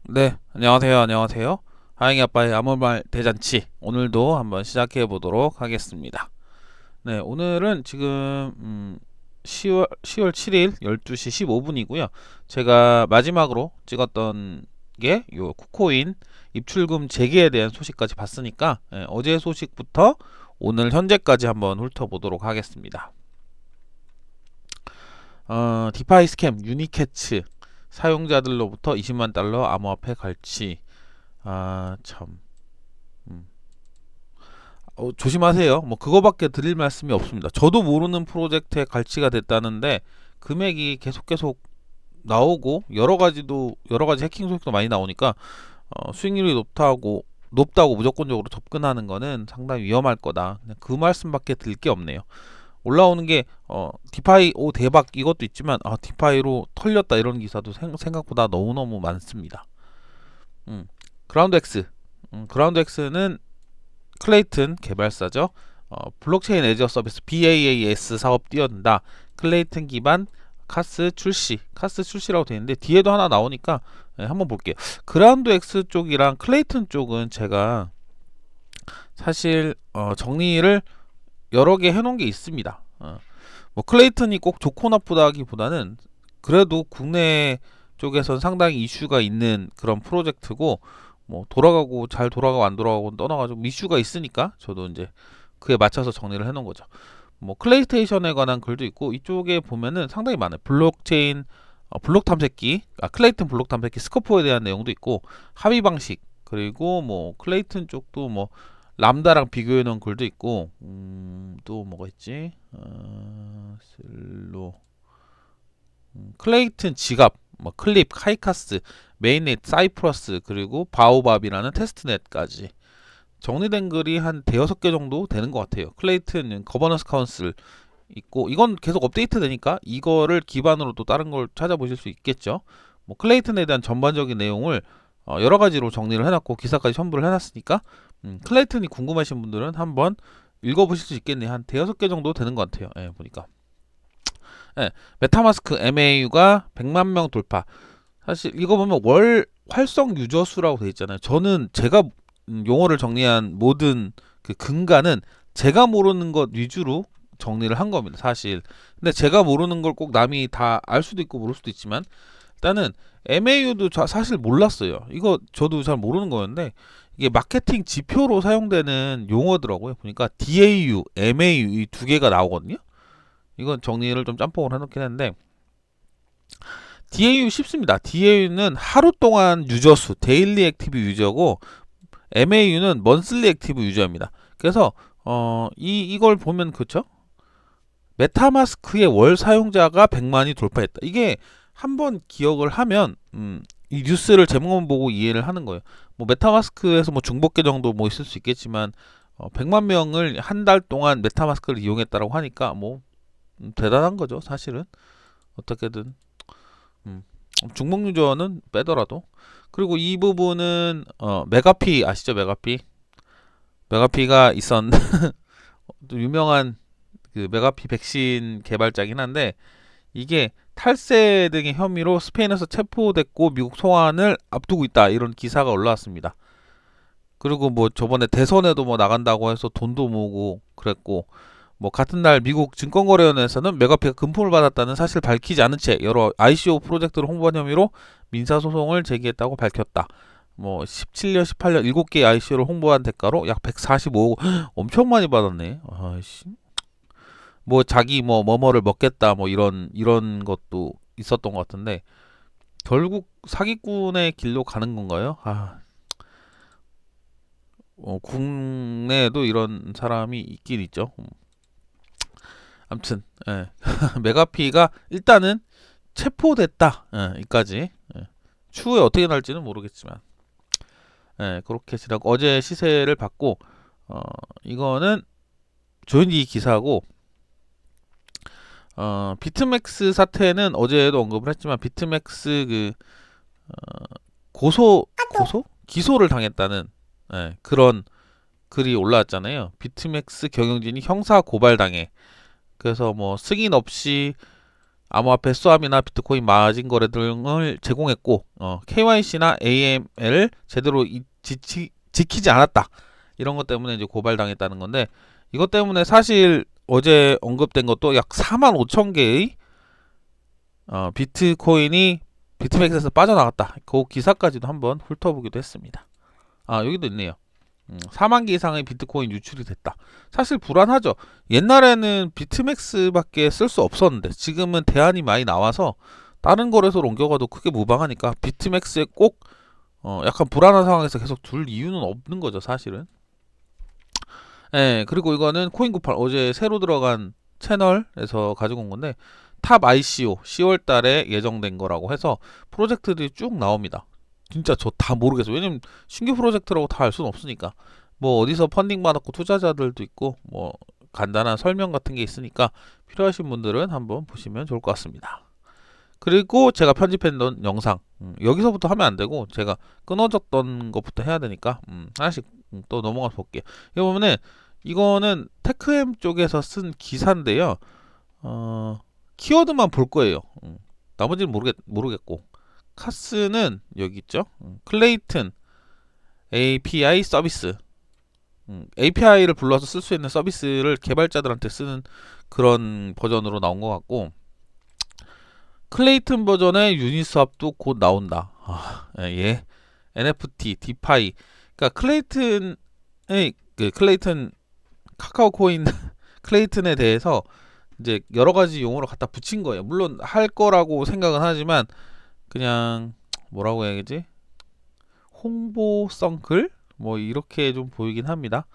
네, 안녕하세요. 안녕하세요. 하영이 아빠의 아무 말 대잔치. 오늘도 한번 시작해 보도록 하겠습니다. 네, 오늘은 지금 10월 7일 12시 15분이고요. 제가 마지막으로 찍었던 게 요 쿠코인 입출금 재개에 대한 소식까지 봤으니까 어제 소식부터 오늘 현재까지 한번 훑어보도록 하겠습니다. 디파이 스캠 유니캐츠 사용자들로부터 20만 달러 암호화폐 갈취. 참. 음. 조심하세요. 뭐 그거밖에 드릴 말씀이 없습니다. 저도 모르는 프로젝트에 갈취가 됐다는데 금액이 계속 나오고 여러 가지 해킹 소식도 많이 나오니까 수익률이 높다고 무조건적으로 접근하는 거는 상당히 위험할 거다. 그냥 그 말씀밖에 드릴 게 없네요. 올라오는 게 디파이 오 대박 이것도 있지만 디파이로 털렸다 이런 기사도 생각보다 너무너무 많습니다. 음. 그라운드 X. 그라운드 X는 클레이튼 개발사죠. 블록체인 애저 서비스 BaaS 사업 뛰어든다. 클레이튼 기반 카스 출시라고 되어 있는데 뒤에도 하나 나오니까 한번 볼게요. 그라운드 X 쪽이랑 클레이튼 쪽은 제가 사실 정리를 여러 개 해놓은 게 있습니다. 뭐 클레이튼이 꼭 좋고 나쁘다기보다는 그래도 국내 쪽에선 상당히 이슈가 있는 그런 프로젝트고 뭐 돌아가고 잘 돌아가고 안 돌아가고 떠나가지고 이슈가 있으니까 저도 이제 그에 맞춰서 정리를 해놓은 거죠. 뭐 클레이스테이션에 관한 글도 있고 이쪽에 보면은 상당히 많아요. 블록체인 블록 탐색기, 클레이튼 블록 탐색기 스코프에 대한 내용도 있고 합의 방식 그리고 뭐 클레이튼 쪽도 뭐 람다랑 비교해 놓은 글도 있고 또 뭐가 있지? 슬로 클레이튼 지갑 뭐 클립 카이카스 메인넷 사이프러스 그리고 바오밥이라는 테스트넷까지 정리된 글이 한 대여섯 개 정도 되는 것 같아요. 클레이튼 거버넌스 카운슬 있고 이건 계속 업데이트 되니까 이거를 기반으로 또 다른 걸 찾아보실 수 있겠죠. 뭐 클레이튼에 대한 전반적인 내용을 여러 가지로 정리를 해놨고 기사까지 첨부를 해놨으니까 클레이튼이 궁금하신 분들은 한번 읽어보실 수 있겠네요. 한 대여섯 개 정도 되는 것 같아요. 보니까. 메타마스크 MAU가 100만 명 돌파. 사실 이거 보면 월 활성 유저 수라고 돼 있잖아요. 저는 제가 용어를 정리한 모든 그 근간은 제가 모르는 것 위주로 정리를 한 겁니다. 사실. 근데 제가 모르는 걸 꼭 남이 다 알 수도 있고 모를 수도 있지만 일단은 MAU도 사실 몰랐어요. 이거 저도 잘 모르는 거였는데 이게 마케팅 지표로 사용되는 용어더라고요. 보니까 DAU, MAU 이 두 개가 나오거든요. 이건 정리를 좀 짬뽕을 해놓긴 했는데 DAU 쉽습니다. DAU는 하루 동안 유저 수, 데일리 액티브 유저고 MAU는 먼슬리 액티브 유저입니다. 그래서 이걸 보면 그렇죠? 메타마스크의 월 사용자가 100만이 돌파했다. 이게 한번 기억을 하면 이 뉴스를 제목만 보고 이해를 하는 거예요. 뭐 메타마스크에서 뭐 중복계 정도 뭐 있을 수 있겠지만 100만 명을 한 달 동안 메타마스크를 이용했다라고 하니까 뭐 대단한 거죠, 사실은. 어떻게든 음, 중복 유저는 빼더라도 그리고 이 부분은 메가피 아시죠? 메가피가 있었는데 또 유명한 그 메가피 백신 개발자긴 한데 이게 탈세 등의 혐의로 스페인에서 체포됐고 미국 소환을 앞두고 있다 이런 기사가 올라왔습니다. 그리고 뭐 저번에 대선에도 뭐 나간다고 해서 돈도 모으고 그랬고 뭐 같은 날 미국 증권거래위원회에서는 메가피가 금품을 받았다는 사실을 밝히지 않은 채 여러 ICO 프로젝트를 홍보한 혐의로 민사소송을 제기했다고 밝혔다. 뭐 17년, 18년 7개 ICO를 홍보한 대가로 약 145억 엄청 많이 받았네. 아이씨. 뭐 자기 뭐 뭐뭐를 먹겠다 뭐 이런 것도 있었던 것 같은데 결국 사기꾼의 길로 가는 건가요? 국내에도 이런 사람이 있긴 있죠. 아무튼 메가피가 일단은 체포됐다. 이까지. 추후에 어떻게 날지는 모르겠지만 그렇게 지나고 어제 시세를 받고 이거는 조현지 기사고 비트맥스 사태는 어제도 언급을 했지만 비트맥스 그 고소 기소를 당했다는 그런 글이 올라왔잖아요. 비트맥스 경영진이 형사 고발당해. 그래서 뭐 승인 없이 암호화폐 수합이나 비트코인 마진 거래 등을 제공했고 KYC나 AML 제대로 지키지 않았다. 이런 것 때문에 이제 고발당했다는 건데, 이것 때문에 사실 어제 언급된 것도 약 4만 5천 개의 비트코인이 비트맥스에서 빠져나갔다. 그 기사까지도 한번 훑어보기도 했습니다. 여기도 있네요. 4만 개 이상의 비트코인 유출이 됐다. 사실 불안하죠. 옛날에는 비트맥스밖에 쓸 수 없었는데 지금은 대안이 많이 나와서 다른 거래소로 옮겨가도 크게 무방하니까 비트맥스에 꼭 약간 불안한 상황에서 계속 둘 이유는 없는 거죠, 사실은. 예, 그리고 이거는 코인98 어제 새로 들어간 채널에서 가지고 온 건데, 탑 ICO 10월 달에 예정된 거라고 해서 프로젝트들이 쭉 나옵니다. 진짜 저 다 모르겠어요. 왜냐면 신규 프로젝트라고 다 알 수는 없으니까. 뭐 어디서 펀딩 받았고 투자자들도 있고 뭐 간단한 설명 같은 게 있으니까 필요하신 분들은 한번 보시면 좋을 것 같습니다. 그리고 제가 편집했던 영상, 여기서부터 하면 안 되고 제가 끊어졌던 것부터 해야 되니까 하나씩 또 넘어가서 볼게요. 여기 보면은 이거는 테크엠 쪽에서 쓴 기사인데요. 키워드만 볼 거예요. 나머지는 모르겠고. 카스는 여기 있죠. 클레이튼 API 서비스. API를 불러서 쓸 수 있는 서비스를 개발자들한테 쓰는 그런 버전으로 나온 것 같고, 클레이튼 버전의 유니스왑도 곧 나온다. 예. NFT, 디파이. 그러니까 클레이튼 카카오 코인 클레이튼에 대해서 이제 여러 가지 용어를 갖다 붙인 거예요. 물론 할 거라고 생각은 하지만 그냥 뭐라고 해야지? 홍보성 글? 뭐 이렇게 좀 보이긴 합니다.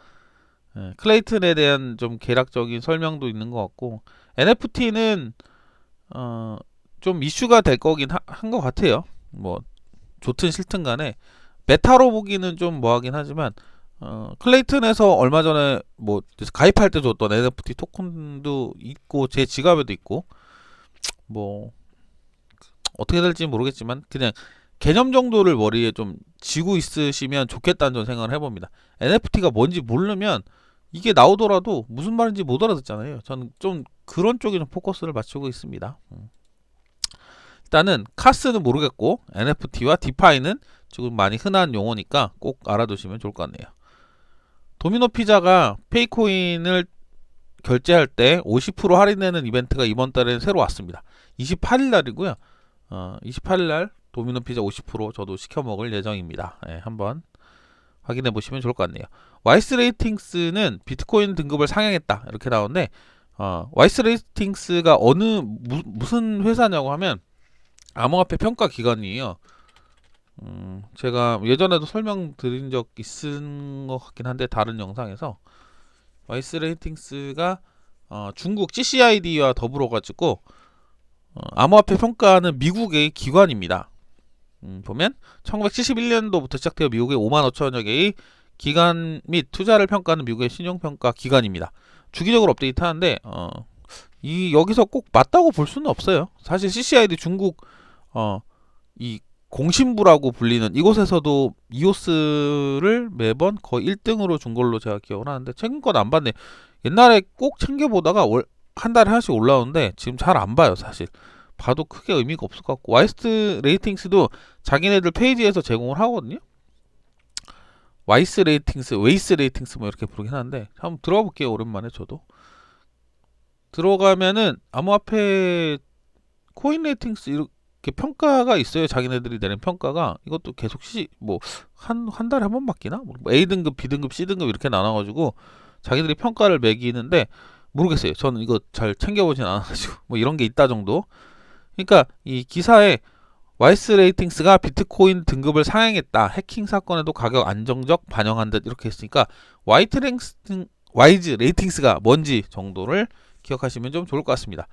클레이튼에 대한 좀 개략적인 설명도 있는 것 같고, NFT는 좀 이슈가 될 거긴 한 것 같아요. 뭐 좋든 싫든 간에 메타로 보기는 좀 뭐하긴 하지만 클레이튼에서 얼마 전에 뭐 가입할 때 줬던 NFT 토큰도 있고 제 지갑에도 있고, 뭐 어떻게 될지 모르겠지만 그냥 개념 정도를 머리에 좀 쥐고 있으시면 좋겠다는 좀 생각을 해봅니다. NFT가 뭔지 모르면 이게 나오더라도 무슨 말인지 못 알아듣잖아요. 저는 좀 그런 쪽에 좀 포커스를 맞추고 있습니다. 일단은 카스는 모르겠고 NFT와 디파이는 지금 많이 흔한 용어니까 꼭 알아두시면 좋을 것 같네요. 도미노 피자가 페이코인을 결제할 때 50% 할인되는 이벤트가 이번 달에 새로 왔습니다. 28일 날이고요. 28일 날 도미노 피자 50% 저도 시켜 먹을 예정입니다. 한번 확인해 보시면 좋을 것 같네요. 와이스 레이팅스는 비트코인 등급을 상향했다 이렇게 나오는데, 와이스 레이팅스가 무슨 회사냐고 하면 암호화폐 평가 기관이에요. 제가 예전에도 설명드린 적 있은 것 같긴 한데 다른 영상에서 와이스 레이팅스가 중국 GCID와 더불어 가지고 암호화폐 평가는 미국의 기관입니다. 보면 1971년도부터 시작되어 미국의 5만 5천여 개의 기관 및 투자를 평가하는 미국의 신용평가 기관입니다. 주기적으로 업데이트하는데 여기서 꼭 맞다고 볼 수는 없어요. 사실 CCID 중국 이 공신부라고 불리는 이곳에서도 이오스를 매번 거의 1등으로 준 걸로 제가 기억을 하는데 최근 건 안 봤네. 옛날에 꼭 챙겨보다가 한 달에 하나씩 올라오는데 지금 잘 안 봐요. 사실 봐도 크게 의미가 없을 것 같고, 와이스 레이팅스도 자기네들 페이지에서 제공을 하거든요. 웨이스 레이팅스 뭐 이렇게 부르긴 하는데 한번 들어가 볼게요. 오랜만에 저도 들어가면은 암호화폐 코인 레이팅스 이렇게 평가가 있어요. 자기네들이 내는 평가가 이것도 계속 한 달에 한 번 바뀌나? 뭐 A등급, B등급, C등급 이렇게 나눠가지고 자기들이 평가를 매기는데 모르겠어요. 저는 이거 잘 챙겨보진 않아가지고 뭐 이런 게 있다 정도. 그러니까 이 기사에 와이스 레이팅스가 비트코인 등급을 상향했다. 해킹 사건에도 가격 안정적 반영한 듯 이렇게 했으니까 와이즈 레이팅스가 뭔지 정도를 기억하시면 좀 좋을 것 같습니다.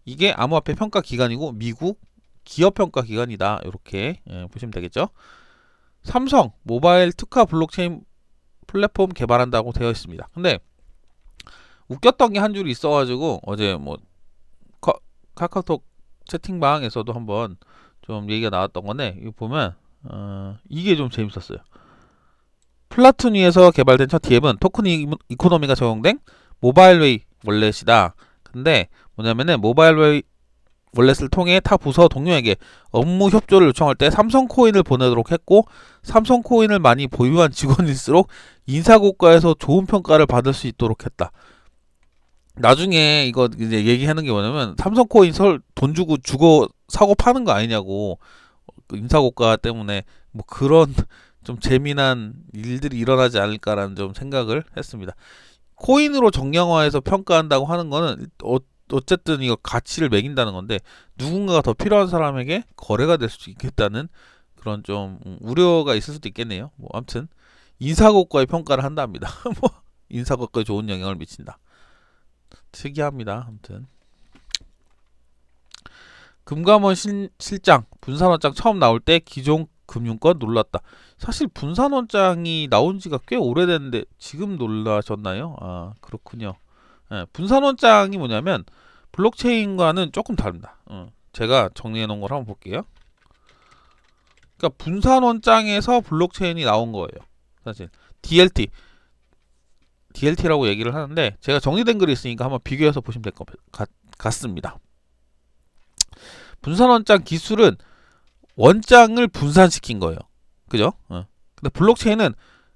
이게 암호화폐 평가 기관이고 미국 기업 평가 기관이다. 이렇게 보시면 되겠죠. 삼성 모바일 특화 블록체인 플랫폼 개발한다고 되어 있습니다. 근데 웃겼던 게 한 줄이 있어가지고 어제 뭐 카카오톡 채팅방에서도 한번 좀 얘기가 나왔던 건데, 이거 보면 이게 좀 재밌었어요. 플라툰 위에서 개발된 첫 앱은 토큰 이코노미가 적용된 모바일웨이 월렛이다. 근데 뭐냐면은 모바일웨이 월렛을 통해 타 부서 동료에게 업무 협조를 요청할 때 삼성코인을 보내도록 했고, 삼성코인을 많이 보유한 직원일수록 인사고과에서 좋은 평가를 받을 수 있도록 했다. 나중에 이거 이제 얘기하는 게 뭐냐면, 삼성코인 돈 주고 사고 파는 거 아니냐고, 인사고과 때문에 뭐 그런 좀 재미난 일들이 일어나지 않을까라는 좀 생각을 했습니다. 코인으로 정량화해서 평가한다고 하는 거는 어쨌든 이거 가치를 매긴다는 건데, 누군가가 더 필요한 사람에게 거래가 될 수도 있겠다는 그런 좀 우려가 있을 수도 있겠네요. 뭐 아무튼 인사고과의 평가를 한답니다. 뭐 인사고과에 좋은 영향을 미친다. 특이합니다. 아무튼 금감원 실장 분산원장 처음 나올 때 기존 금융권 놀랐다. 사실 분산원장이 나온 지가 꽤 오래됐는데 지금 놀라셨나요? 아, 그렇군요. 예, 분산원장이 뭐냐면 블록체인과는 조금 다릅니다. 제가 정리해 놓은 걸 한번 볼게요. 그러니까 분산원장에서 블록체인이 나온 거예요. 사실 DLT라고 얘기를 하는데, 제가 정리된 글이 있으니까 한번 비교해서 보시면 될 것 같습니다. 분산원장 기술은 원장을 분산시킨 거예요. 그죠? 근데 블록체인은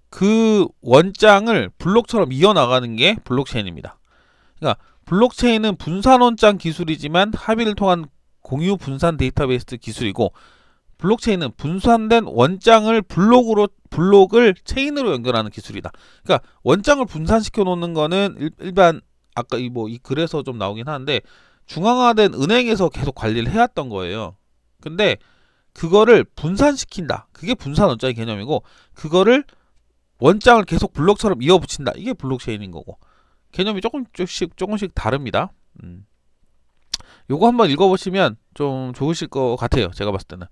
그 원장을 블록처럼 이어나가는 게 블록체인입니다. 그러니까 블록체인은 분산원장 기술이지만 합의를 통한 공유 분산 데이터베이스 기술이고, 블록체인은 분산된 원장을 블록을 체인으로 연결하는 기술이다. 그러니까 원장을 분산시켜 놓는 거는 일반 아까 이 글에서 좀 나오긴 하는데, 중앙화된 은행에서 계속 관리를 해왔던 거예요. 근데 그거를 분산시킨다. 그게 분산 원장의 개념이고, 그거를 원장을 계속 블록처럼 이어붙인다. 이게 블록체인인 거고. 개념이 조금씩 다릅니다. 요거 한번 읽어보시면 좀 좋으실 것 같아요. 제가 봤을 때는.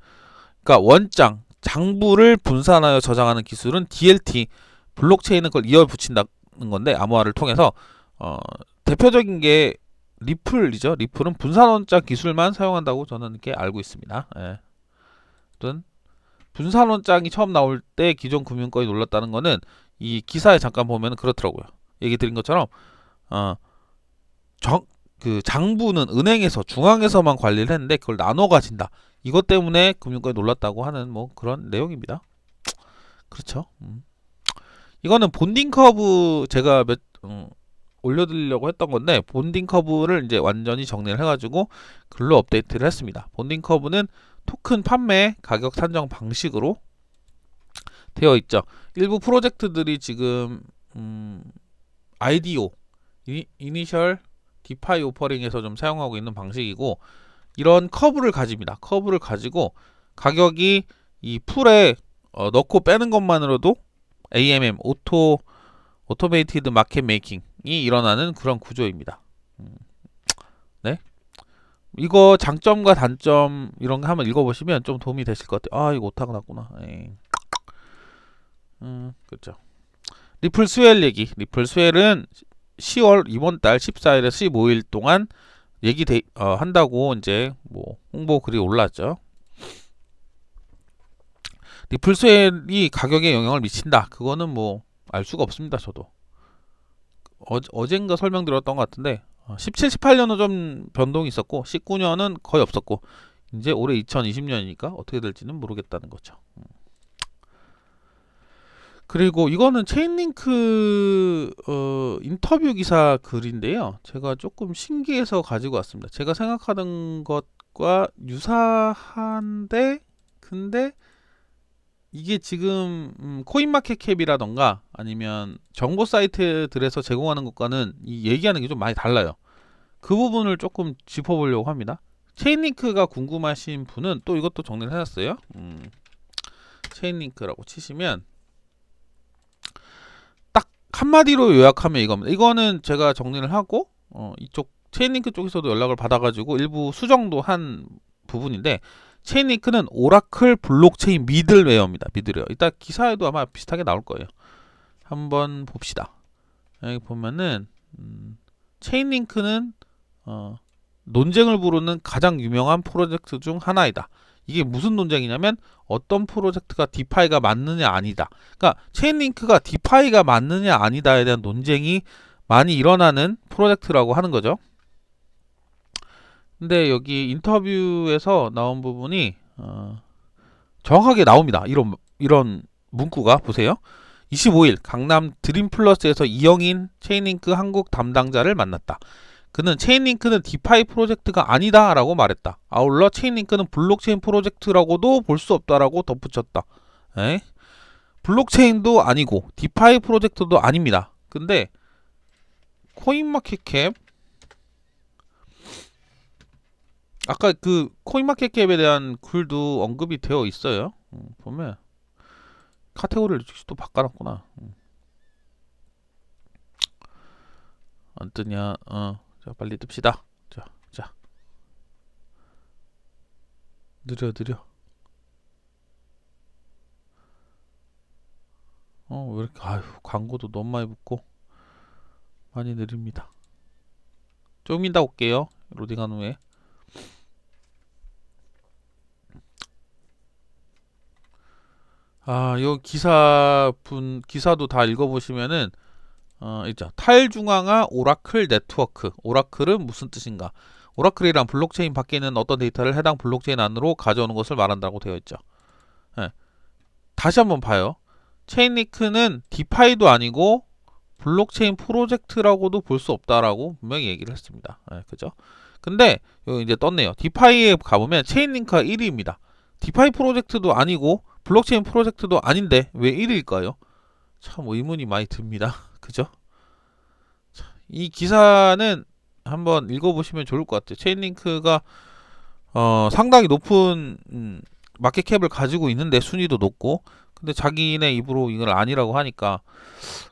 그러니까 장부를 분산하여 저장하는 기술은 DLT, 블록체인은 그걸 이어붙인다는 건데, 암호화를 통해서 대표적인 게 리플이죠. 리플은 분산원장 기술만 사용한다고 저는 이렇게 알고 있습니다. 예. 아무튼 분산원장이 처음 나올 때 기존 금융권이 놀랐다는 거는 이 기사에 잠깐 보면 그렇더라고요. 얘기 드린 것처럼 그 장부는 은행에서 중앙에서만 관리를 했는데 그걸 나눠 가진다. 이것 때문에 금융권이 놀랐다고 하는 뭐 그런 내용입니다. 그렇죠. 이거는 본딩 커브 제가 올려드리려고 했던 건데, 본딩 커브를 이제 완전히 정리를 해가지고 글로 업데이트를 했습니다. 본딩 커브는 토큰 판매 가격 산정 방식으로 되어 있죠. 일부 프로젝트들이 지금 IDO 이니셜 디파이 오퍼링에서 좀 사용하고 있는 방식이고, 이런 커브를 가집니다. 커브를 가지고 가격이 이 풀에 넣고 빼는 것만으로도 AMM 오토메이티드 마켓 메이킹이 일어나는 그런 구조입니다. 네, 이거 장점과 단점 이런 거 한번 읽어보시면 좀 도움이 되실 것 같아요. 아, 이거 오타가 났구나. 그렇죠. 리플 스웰 얘기. 리플 스웰은 10월 이번 달 14일에서 15일 동안 한다고 이제 뭐 홍보 글이 올랐죠. 리플 스웰이 가격에 영향을 미친다. 그거는 뭐 알 수가 없습니다. 저도 어젠가 설명드렸던 것 같은데, 17, 18년은 좀 변동이 있었고 19년은 거의 없었고, 이제 올해 2020년이니까 어떻게 될지는 모르겠다는 거죠. 그리고 이거는 체인링크 인터뷰 기사 글인데요. 제가 조금 신기해서 가지고 왔습니다. 제가 생각하는 것과 유사한데, 근데 이게 지금 코인마켓캡이라던가 아니면 정보 사이트들에서 제공하는 것과는 이 얘기하는 게 좀 많이 달라요. 그 부분을 조금 짚어보려고 합니다. 체인링크가 궁금하신 분은 또 이것도 정리를 해놨어요. 체인링크라고 치시면 딱 한마디로 요약하면 이겁니다. 이거는 제가 정리를 하고 이쪽 체인링크 쪽에서도 연락을 받아가지고 일부 수정도 한 부분인데, 체인링크는 오라클 블록체인 미들웨어입니다. 미들웨어. 이따 기사에도 아마 비슷하게 나올 거예요. 한번 봅시다. 여기 보면은 체인링크는 논쟁을 부르는 가장 유명한 프로젝트 중 하나이다. 이게 무슨 논쟁이냐면 어떤 프로젝트가 디파이가 맞느냐 아니다. 그러니까 체인링크가 디파이가 맞느냐 아니다에 대한 논쟁이 많이 일어나는 프로젝트라고 하는 거죠. 근데 여기 인터뷰에서 나온 부분이 정확하게 나옵니다. 이런 문구가 보세요. 25일 강남 드림플러스에서 이영인 체인링크 한국 담당자를 만났다. 그는 체인링크는 디파이 프로젝트가 아니다 라고 말했다. 아울러 체인링크는 블록체인 프로젝트라고도 볼 수 없다라고 덧붙였다. 에? 블록체인도 아니고 디파이 프로젝트도 아닙니다. 근데 코인마켓캡 아까 그 코인마켓캡에 대한 글도 언급이 되어 있어요. 보면 카테고리를 또 바꿔놨구나. 안 뜨냐? 자 빨리 뜹시다. 자 느려. 왜 이렇게 광고도 너무 많이 붙고 많이 느립니다. 조금 이따 올게요. 로딩한 후에. 요 기사도 다 읽어보시면은 있죠. 탈중앙화 오라클 네트워크. 오라클은 무슨 뜻인가? 오라클이란 블록체인 밖에 있는 어떤 데이터를 해당 블록체인 안으로 가져오는 것을 말한다고 되어 있죠. 예. 다시 한번 봐요. 체인리크는 디파이도 아니고 블록체인 프로젝트라고도 볼 수 없다라고 분명히 얘기를 했습니다. 그죠? 근데 여기 이제 떴네요. 디파이에 가보면 체인링크가 1위입니다. 디파이 프로젝트도 아니고 블록체인 프로젝트도 아닌데 왜 1위일까요? 참 의문이 많이 듭니다. 그죠? 이 기사는 한번 읽어보시면 좋을 것 같아요. 체인링크가 상당히 높은 마켓캡을 가지고 있는데 순위도 높고, 근데 자기네 입으로 이걸 아니라고 하니까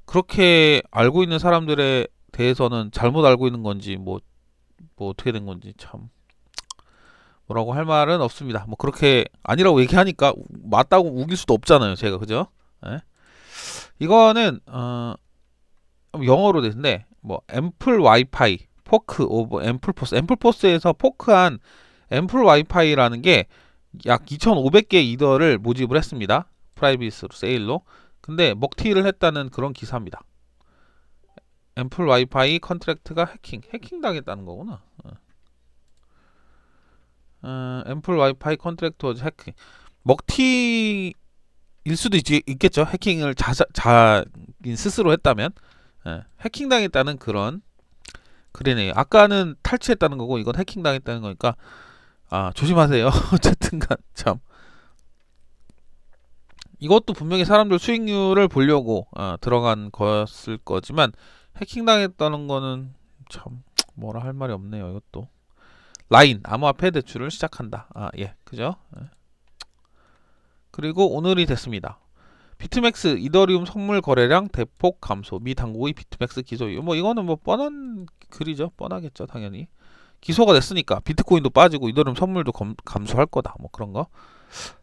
그렇게 알고 있는 사람들에 대해서는 잘못 알고 있는 건지 뭐 어떻게 된 건지 참 뭐라고 할 말은 없습니다. 뭐 그렇게 아니라고 얘기하니까 맞다고 우길 수도 없잖아요, 제가. 그죠? 예? 이거는 영어로 되는데 뭐 앰플 와이파이 포크 오브 앰플포스에서 포크한 앰플 와이파이라는 게 약 2,500개 이더를 모집을 했습니다. 프라이빗으로 세일로. 근데 먹튀를 했다는 그런 기사입니다. 앰플 와이파이 컨트랙트가 해킹 당했다는 거구나. 앰플 와이파이 컨트랙트 워즈 해킹. 먹튀일 수도 있겠죠. 해킹을 자인 스스로 했다면. 해킹 당했다는 그런 글이네요. 아까는 탈취했다는 거고 이건 해킹 당했다는 거니까 조심하세요. 어쨌든간 참 이것도 분명히 사람들 수익률을 보려고 들어간 거였을 거지만 해킹 당했다는 거는 참 뭐라 할 말이 없네요. 이것도 라인 암호화폐 대출을 시작한다. 그죠? 그리고 오늘이 됐습니다. 비트맥스 이더리움 선물 거래량 대폭 감소. 미 당국의 비트맥스 기소. 뭐 이거는 뭐 뻔한 글이죠. 뻔하겠죠, 당연히. 기소가 됐으니까 비트코인도 빠지고 이더리움 선물도 감소할 거다. 뭐 그런 거.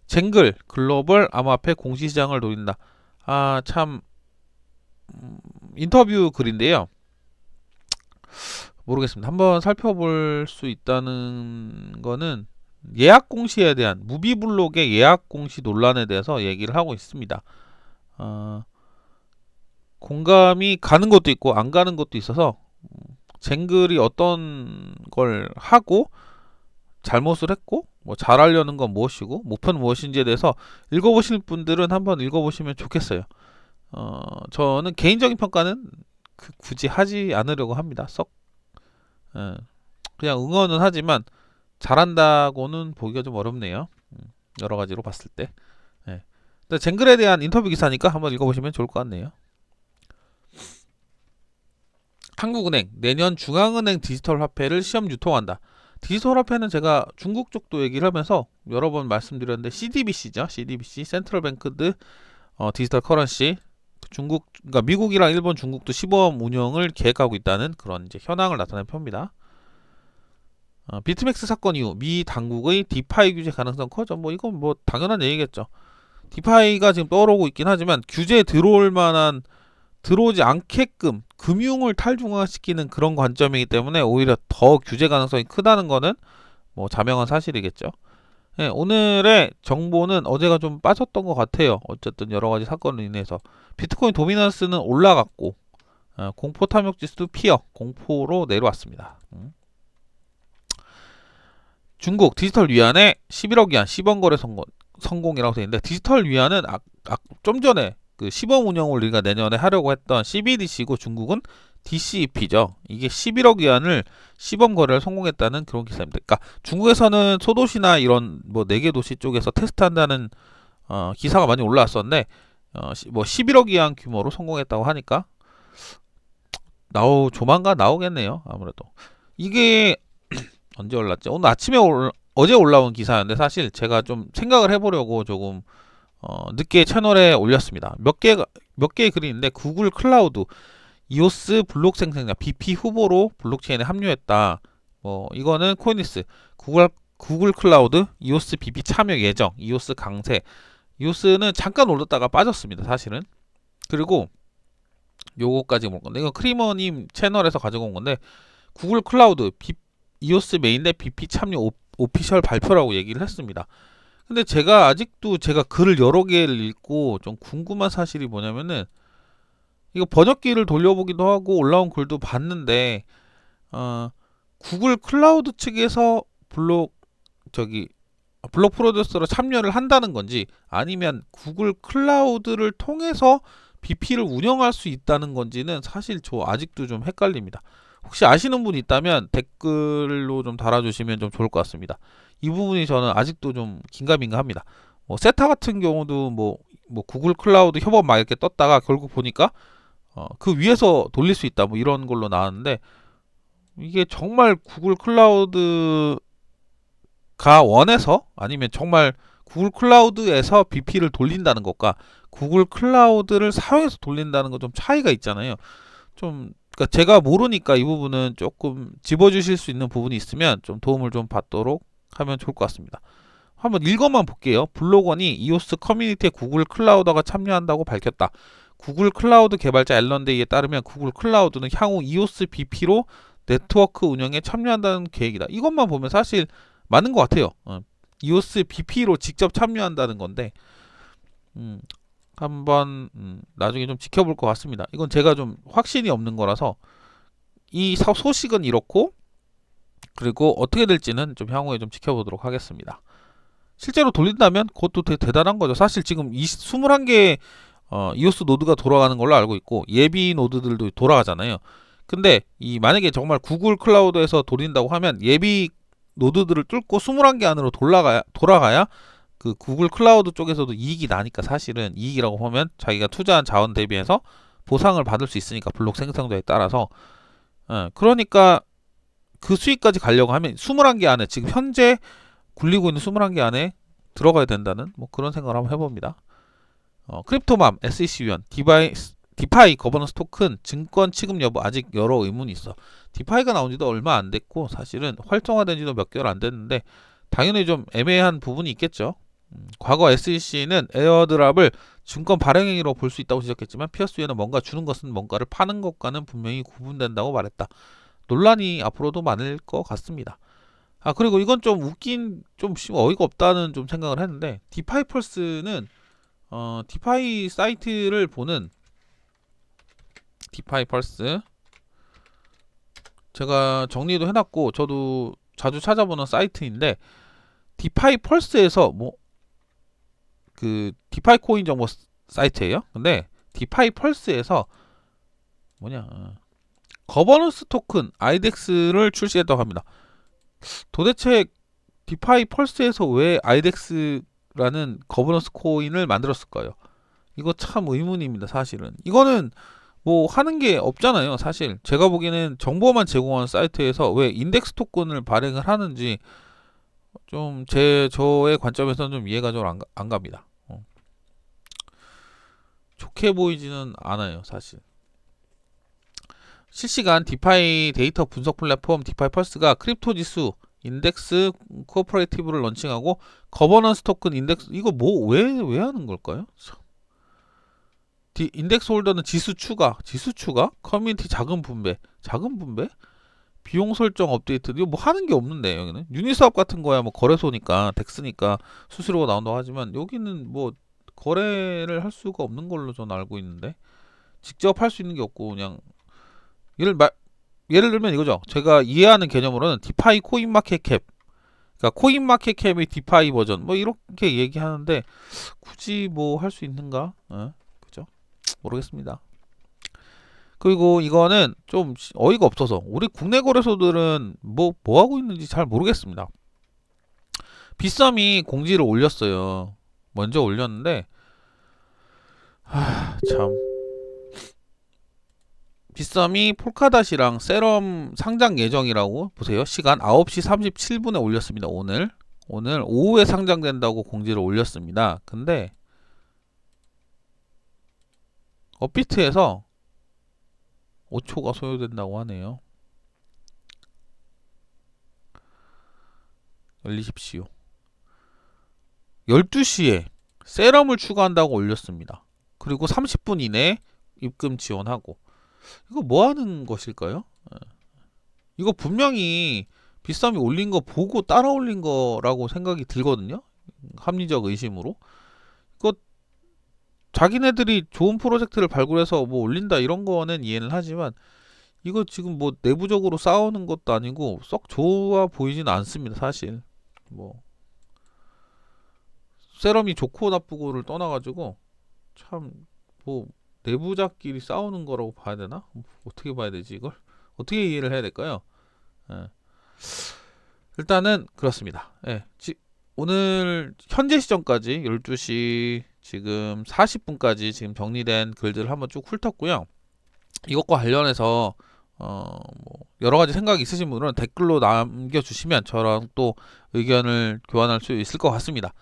쟁글 글로벌 암호화폐 공시시장을 노린다. 참 인터뷰 글인데요. 모르겠습니다. 한번 살펴볼 수 있다는 거는 예약 공시에 대한 무비블록의 예약 공시 논란에 대해서 얘기를 하고 있습니다. 공감이 가는 것도 있고 안 가는 것도 있어서 쟁글이 어떤 걸 하고 잘못을 했고 뭐 잘하려는 건 무엇이고 목표는 무엇인지에 대해서 읽어보실 분들은 한번 읽어보시면 좋겠어요. 저는 개인적인 평가는 굳이 하지 않으려고 합니다. 그냥 응원은 하지만 잘한다고는 보기가 좀 어렵네요. 여러 가지로 봤을 때. 쟁글에 대한 인터뷰 기사니까 한번 읽어보시면 좋을 것 같네요. 한국은행 내년 중앙은행 디지털 화폐를 시험 유통한다. 디지털 화폐는 제가 중국 쪽도 얘기를 하면서 여러 번 말씀드렸는데 CDBC죠. CDBC 센트럴 뱅크드 디지털 커런시. 그러니까 미국이랑 일본, 중국도 시범 운영을 계획하고 있다는 그런 이제 현황을 나타낸 표입니다. 비트맥스 사건 이후 미 당국의 디파이 규제 가능성 커져. 뭐 이건 뭐 당연한 얘기겠죠. 디파이가 지금 떠오르고 있긴 하지만 규제에 들어오지 않게끔 금융을 탈중앙화시키는 그런 관점이기 때문에 오히려 더 규제 가능성이 크다는 거는 뭐 자명한 사실이겠죠. 오늘의 정보는 어제가 좀 빠졌던 것 같아요. 어쨌든 여러 가지 사건으로 인해서 비트코인 도미넌스는 올라갔고 공포 탐욕 지수도 피어 공포로 내려왔습니다. 중국 디지털 위안에 11억 위안 시범 거래 성공이라고 되어 있는데, 디지털 위안은 좀 전에 그 시범 운영을 우리가 내년에 하려고 했던 CBDC고 중국은 DCEP죠. 이게 11억 위안을 시범 거래를 성공했다는 그런 기사입니다. 그러니까 중국에서는 소도시나 이런 뭐 4개 도시 쪽에서 테스트한다는 기사가 많이 올라왔었는데, 뭐 11억 위안 규모로 성공했다고 하니까 조만간 나오겠네요. 아무래도 이게 언제 올랐지? 오늘 아침에 어제 올라온 기사였는데, 사실 제가 좀 생각을 해보려고 조금 늦게 채널에 올렸습니다. 몇 개의 글이 있는데, 구글 클라우드 이오스 블록 생성자 BP 후보로 블록체인에 합류했다. 이거는 코인리스 구글 클라우드 이오스 BP 참여 예정, 이오스 강세. 이오스는 잠깐 올랐다가 빠졌습니다, 사실은. 그리고 요거까지 볼 건데, 이거 크리머님 채널에서 가져온 건데, 구글 클라우드 이오스 메인넷 BP 참여 오피셜 발표라고 얘기를 했습니다. 근데 아직도 제가 글을 여러 개를 읽고 좀 궁금한 사실이 뭐냐면은, 이거 번역기를 돌려보기도 하고 올라온 글도 봤는데, 구글 클라우드 측에서 블록 프로듀서로 참여를 한다는 건지, 아니면 구글 클라우드를 통해서 BP를 운영할 수 있다는 건지는 사실 저 아직도 좀 헷갈립니다. 혹시 아시는 분 있다면 댓글로 좀 달아주시면 좀 좋을 것 같습니다. 이 부분이 저는 아직도 좀 긴가민가합니다. 세타 같은 경우도 구글 클라우드 협업 막 이렇게 떴다가 결국 보니까 그 위에서 돌릴 수 있다 뭐 이런 걸로 나왔는데, 이게 정말 구글 클라우드가 원해서, 아니면 정말 구글 클라우드에서 BP를 돌린다는 것과 구글 클라우드를 사용해서 돌린다는 거 좀 차이가 있잖아요. 그러니까 제가 모르니까 이 부분은 조금 짚어주실 수 있는 부분이 있으면 좀 도움을 좀 받도록 하면 좋을 것 같습니다. 한번 읽어만 볼게요. 블로건이 이오스 커뮤니티에 구글 클라우드가 참여한다고 밝혔다. 구글 클라우드 개발자 앨런 데이에 따르면 구글 클라우드는 향후 이오스 BP로 네트워크 운영에 참여한다는 계획이다. 이것만 보면 사실 맞는 것 같아요. 이오스 BP로 직접 참여한다는 건데, 한번 나중에 좀 지켜볼 것 같습니다. 이건 제가 좀 확신이 없는 거라서, 이 소식은 이렇고, 그리고 어떻게 될지는 좀 향후에 좀 지켜보도록 하겠습니다. 실제로 돌린다면 그것도 되게 대단한 거죠. 사실 지금 21개 이오스 노드가 돌아가는 걸로 알고 있고, 예비 노드들도 돌아가잖아요. 근데 만약에 정말 구글 클라우드에서 돌린다고 하면 예비 노드들을 뚫고 21개 안으로 돌아가야 그 구글 클라우드 쪽에서도 이익이 나니까, 사실은 이익이라고 보면 자기가 투자한 자원 대비해서 보상을 받을 수 있으니까, 블록 생성도에 따라서. 그러니까 그 수익까지 가려고 하면 21개 안에, 지금 현재 굴리고 있는 21개 안에 들어가야 된다는 그런 생각을 한번 해봅니다. 크립토맘, SEC 위원, 디파이 거버넌스 토큰 증권 취급 여부 아직 여러 의문이 있어. 디파이가 나온 지도 얼마 안 됐고, 사실은 활성화된 지도 몇 개월 안 됐는데 당연히 좀 애매한 부분이 있겠죠. 과거 SEC는 에어드랍을 증권 발행행위로 볼 수 있다고 지적했지만, 피어스 위원은 뭔가 주는 것은 뭔가를 파는 것과는 분명히 구분된다고 말했다. 논란이 앞으로도 많을 것 같습니다. 그리고 이건 좀 좀 어이가 없다는 좀 생각을 했는데, 디파이 펄스는 디파이 사이트를 보는, 디파이 펄스 제가 정리도 해놨고 저도 자주 찾아보는 사이트인데, 디파이 펄스에서 그 디파이 코인 정보 사이트예요. 근데 디파이 펄스에서 거버넌스 토큰 아이덱스를 출시했다고 합니다. 도대체 디파이 펄스에서 왜 아이덱스라는 거버넌스 코인을 만들었을까요? 이거 참 의문입니다, 사실은. 이거는 하는 게 없잖아요, 사실. 제가 보기에는 정보만 제공하는 사이트에서 왜 인덱스 토큰을 발행을 하는지 좀 저의 관점에서는 좀 이해가 좀 안 갑니다. 좋게 보이지는 않아요, 사실. 실시간 디파이 데이터 분석 플랫폼 디파이 펄스가 크립토 지수 인덱스 코퍼레이티브를 런칭하고, 거버넌스 토큰 인덱스, 이거 왜 하는 걸까요? 인덱스 홀더는 지수 추가, 커뮤니티 자금 분배, 비용 설정 업데이트, 이거 하는 게 없는데, 여기는 유니스왑 같은 거야 거래소니까, 덱스니까 수수료가 나온다고 하지만, 여기는 거래를 할 수가 없는 걸로 저는 알고 있는데, 직접 할 수 있는 게 없고, 그냥 예를 들면 이거죠. 제가 이해하는 개념으로는 디파이 코인 마켓 캡, 그러니까 코인마켓캡의 디파이 버전 뭐 이렇게 얘기하는데 굳이 뭐 할 수 있는가? 그죠? 모르겠습니다. 그리고 이거는 좀 어이가 없어서 우리 국내 거래소들은 뭐 하고 있는지 잘 모르겠습니다. 빗썸이 공지를 올렸어요. 먼저 올렸는데 참 빗썸이 폴카닷이랑 세럼 상장 예정이라고 보세요. 시간 9시 37분에 올렸습니다. 오늘 오후에 상장된다고 공지를 올렸습니다. 근데 업비트에서 5초가 소요된다고 하네요. 열리십시오. 12시에 세럼을 추가한다고 올렸습니다. 그리고 30분 이내에 입금 지원하고. 이거 뭐 하는 것일까요? 이거 분명히 빗썸이 올린 거 보고 따라 올린 거라고 생각이 들거든요. 합리적 의심으로. 이거 자기네들이 좋은 프로젝트를 발굴해서 뭐 올린다 이런 거는 이해는 하지만 이거 지금 뭐 내부적으로 싸우는 것도 아니고 썩 좋아 보이지는 않습니다. 사실 뭐 세럼이 좋고 나쁘고를 떠나가지고 참 뭐 내부자끼리 싸우는 거라고 봐야 되나? 어떻게 봐야 되지 이걸? 어떻게 이해를 해야 될까요? 예. 일단은 그렇습니다. 예. 오늘 현재 시점까지 12시 지금 40분까지 지금 정리된 글들을 한번 쭉 훑었고요. 이것과 관련해서 뭐 여러 가지 생각이 있으신 분은 댓글로 남겨주시면 저랑 또 의견을 교환할 수 있을 것 같습니다.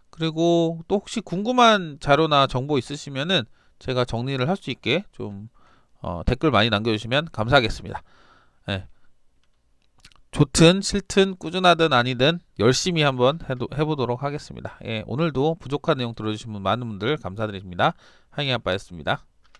그리고 또 혹시 궁금한 자료나 정보 있으시면은 제가 정리를 할 수 있게 좀 댓글 많이 남겨주시면 감사하겠습니다. 예. 좋든 싫든 꾸준하든 아니든 열심히 한번 해보도록 하겠습니다. 예, 오늘도 부족한 내용 들어주신 분 많은 분들 감사드립니다. 하잉이 아빠였습니다.